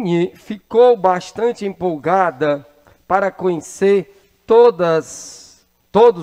Caroline ficou bastante empolgada para conhecer todos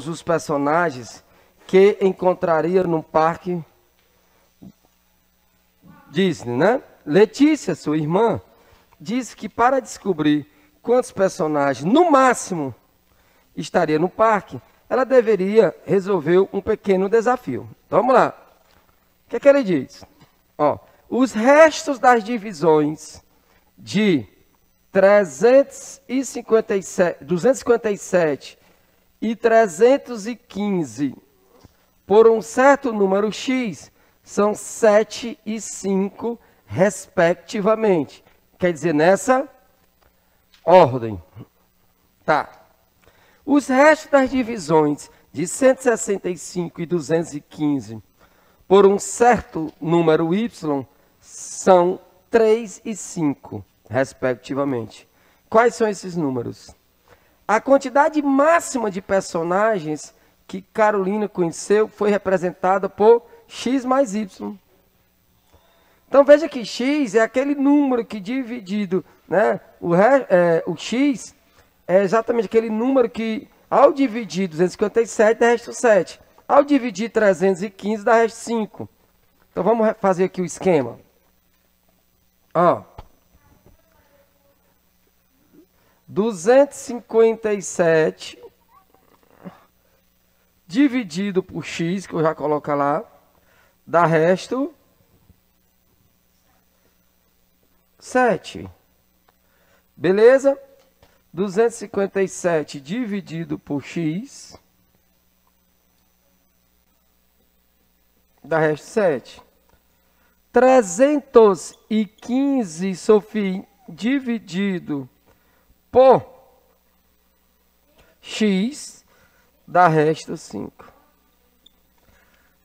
os personagens que encontraria no parque Disney, né? Letícia, sua irmã, disse que para descobrir quantos personagens, no máximo, estaria no parque, ela deveria resolver um pequeno desafio. Então, vamos lá. O que é que ele diz? Ó, os restos das divisões de 257 e 315 por um certo número X são 7 e 5, respectivamente. Quer dizer, nessa ordem. Tá. Os restos das divisões de 165 e 215 por um certo número Y são 3 e 5, respectivamente. Quais são esses números? A quantidade máxima de personagens que Carolina conheceu foi representada por X mais Y. Então veja que X é aquele número que dividido, né, o X é exatamente aquele número que, ao dividir 257, dá resto 7. Ao dividir 315, dá resto 5. Então vamos fazer aqui o esquema. Ó. 257 dividido por X, que eu já coloco lá, dá resto 7. Beleza? 257 dividido por X dá resto 7. 315, Sofia, dividido por X dá resto 5.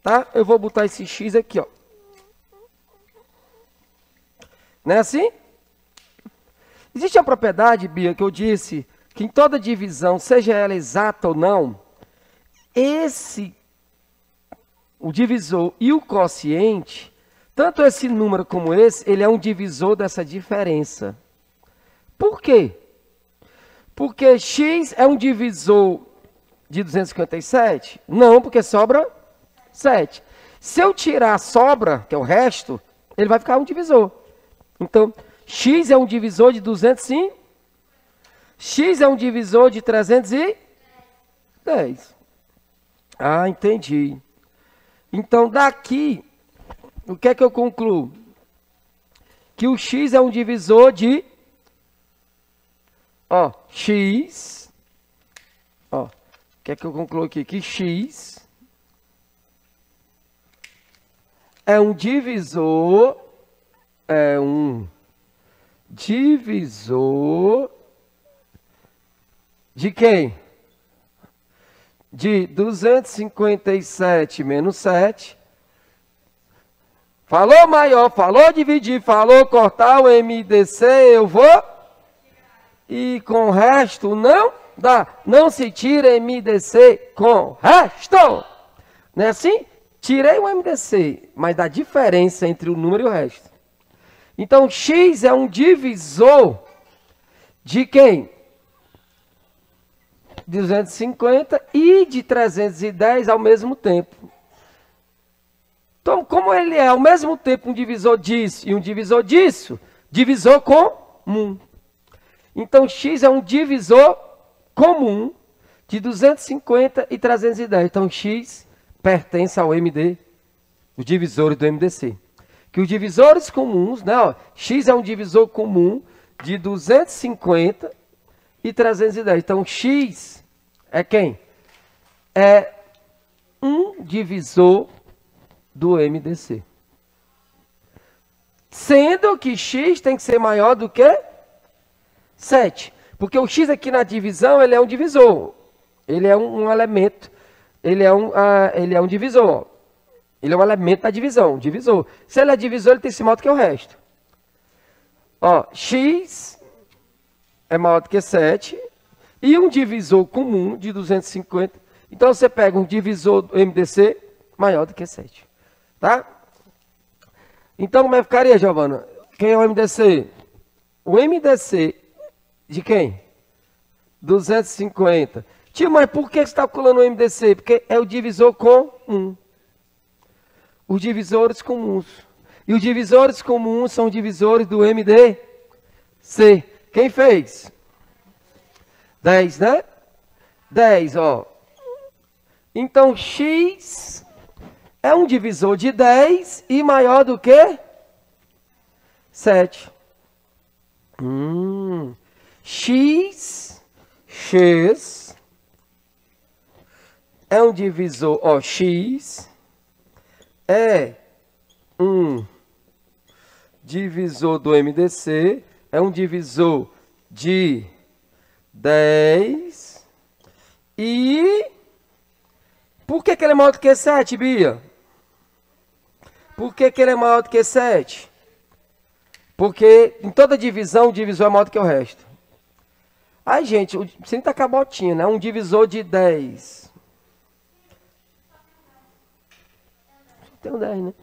Tá? Eu vou botar esse X aqui, ó. Não é assim? Existe a propriedade, Bia, que eu disse, que em toda divisão, seja ela exata ou não, o divisor e o quociente, tanto esse número como esse, ele é um divisor dessa diferença. Por quê? Porque X é um divisor de 257? Não, porque sobra 7. Se eu tirar a sobra, que é o resto, ele vai ficar um divisor. Então, X é um divisor de 205. X é um divisor de 310. Ah, entendi. Então, daqui, o que é que eu concluo? Que o X é um divisor de... Ó, X... Ó, o que é que eu concluo aqui? Que X é um divisor... É um divisor de quem? De 257 menos 7. Falou maior, falou dividir, falou cortar o MDC, eu vou. E com o resto não dá. Não se tira MDC com resto. Não é assim? Tirei o MDC, mas dá diferença entre o número e o resto. Então, X é um divisor de quem? 250 e de 310 ao mesmo tempo. Então, como ele é ao mesmo tempo um divisor disso e um divisor disso, divisor comum. Então, X é um divisor comum de 250 e 310. Então, X pertence ao MD, os divisores do MDC. Que os divisores comuns, né, ó, X é um divisor comum de 250 e 310. Então, X é quem? É um divisor do MDC. Sendo que X tem que ser maior do que 7. Porque o X aqui na divisão, ele é um divisor. Ele é um elemento. Ele é um divisor. Ele é um elemento da divisão, divisor. Se ele é divisor, ele tem que ser maior do que o resto. Ó, X é maior do que 7 e um divisor comum de 250. Então, você pega um divisor do MDC maior do que 7. Tá? Então, como é que ficaria, Giovana? Quem é o MDC? o MDC de quem? 250. Tio, mas por que você está calculando o MDC? Porque é o divisor comum. Os divisores comuns. E os divisores comuns são divisores do MDC. Quem fez? 10, né? 10, ó. Então, x é um divisor de 10 e maior do que 7. X é um divisor, ó, x é um divisor do MDC, é um divisor de 10 e... Por que ele é maior do que 7, Bia? Por que ele é maior do que 7? Porque em toda divisão, o divisor é maior do que o resto. Aí, gente, você nem tá com a botinha, né? Um divisor de 10. Tem um 10, né?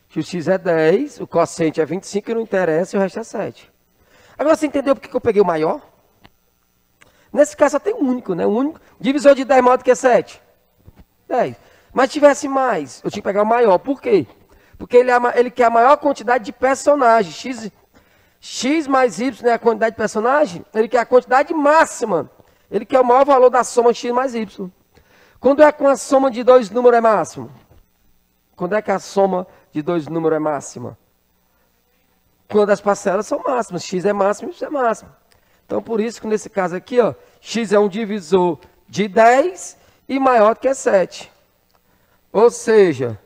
Se o x é 10, o quociente é 25 e não interessa, e o resto é 7. Agora você entendeu por que eu peguei o maior? Nesse caso só tem um único, né? Um único divisor de 10 é maior do que 7. 10. Mas se tivesse mais, eu tinha que pegar o maior. Por quê? Porque ele quer a maior quantidade de personagens. X mais Y é a quantidade de personagem. Ele quer a quantidade máxima. Ele quer o maior valor da soma X mais Y. Quando é com a soma de dois números é máximo? Quando é que a soma de dois números é máxima? Quando as parcelas são máximas. X é máximo e Y é máximo. Então, por isso que nesse caso aqui, ó, X é um divisor de 10 e maior do que 7. Ou seja,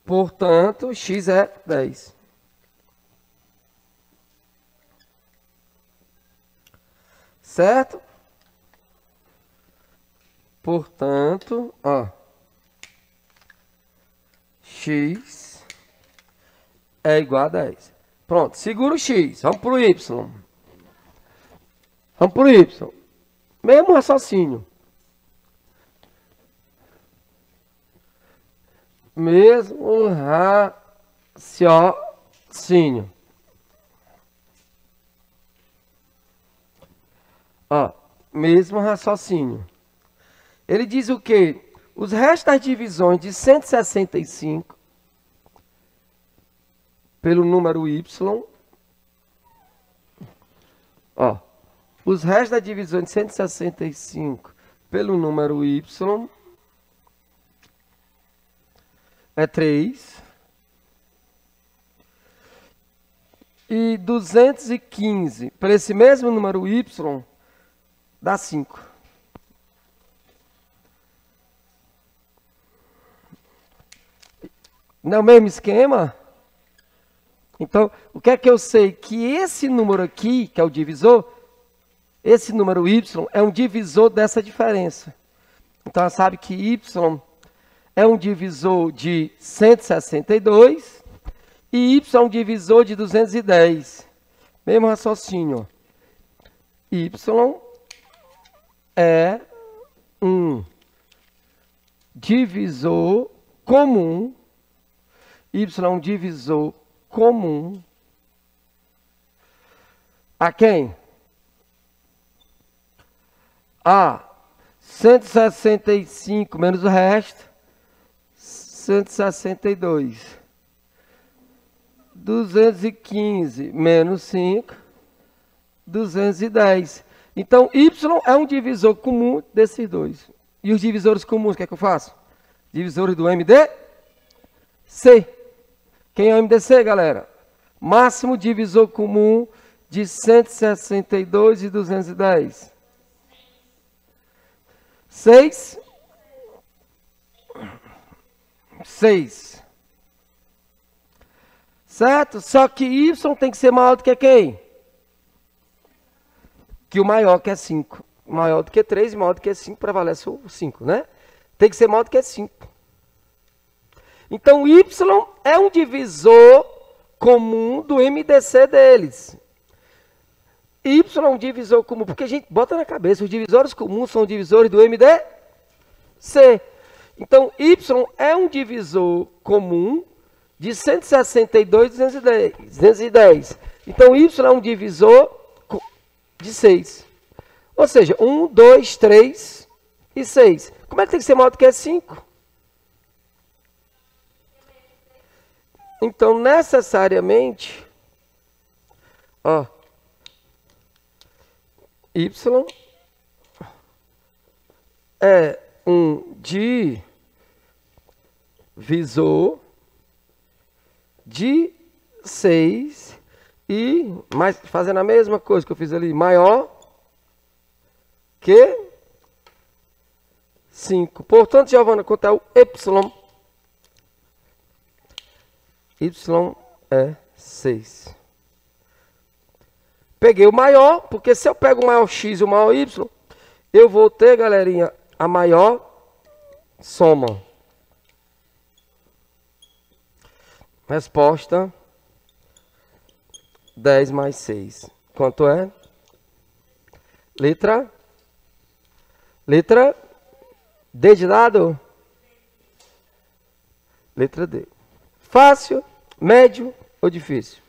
portanto, X é 10. Certo? Portanto, ó, X é igual a 10. Pronto, segura o X. Vamos para o Y. Vamos para o Y. Mesmo raciocínio. Mesmo raciocínio. Ó, mesmo raciocínio. Ele diz o quê? Os restos das divisões de 165 pelo número Y. Ó, os restos da divisão de 165 pelo número Y é 3. E 215 para esse mesmo número Y dá 5. Não é o mesmo esquema? Então, o que é que eu sei? Que esse número aqui, que é o divisor, esse número Y é um divisor dessa diferença. Então, ela sabe que Y é um divisor de 162 e Y é um divisor de 210. Mesmo raciocínio. Y é um divisor comum. Y é um divisor comum a quem? A 165 menos o resto, 162. 215 menos 5, 210. Então, Y é um divisor comum desses dois. E os divisores comuns, o que é que eu faço? Divisores do MDC. Quem é o MDC, galera? Máximo divisor comum de 162 e 210. 6. 6. Certo? Só que Y tem que ser maior do que quem? Que o maior, que é 5. Maior do que 3 e maior do que 5, prevalece o 5, né? Tem que ser maior do que 5. Então, Y é um divisor comum do MDC deles. Y é um divisor comum, porque a gente bota na cabeça, os divisores comuns são divisores do MDC. Então, y é um divisor comum de 162 e 210. Então, y é um divisor de 6. Ou seja, 1, 2, 3 e 6. Como é que tem que ser maior do que 5? Então, necessariamente, ó, y é um divisor de 6 e, mais, fazendo a mesma coisa que eu fiz ali, maior que 5. Portanto, Giovana, quanto é o y? Y é 6. Peguei o maior, porque se eu pego o maior x e o maior y, eu vou ter, galerinha, a maior soma. Resposta: 10 mais 6. Quanto é? Letra D de dado? Letra D. Fácil, médio ou difícil?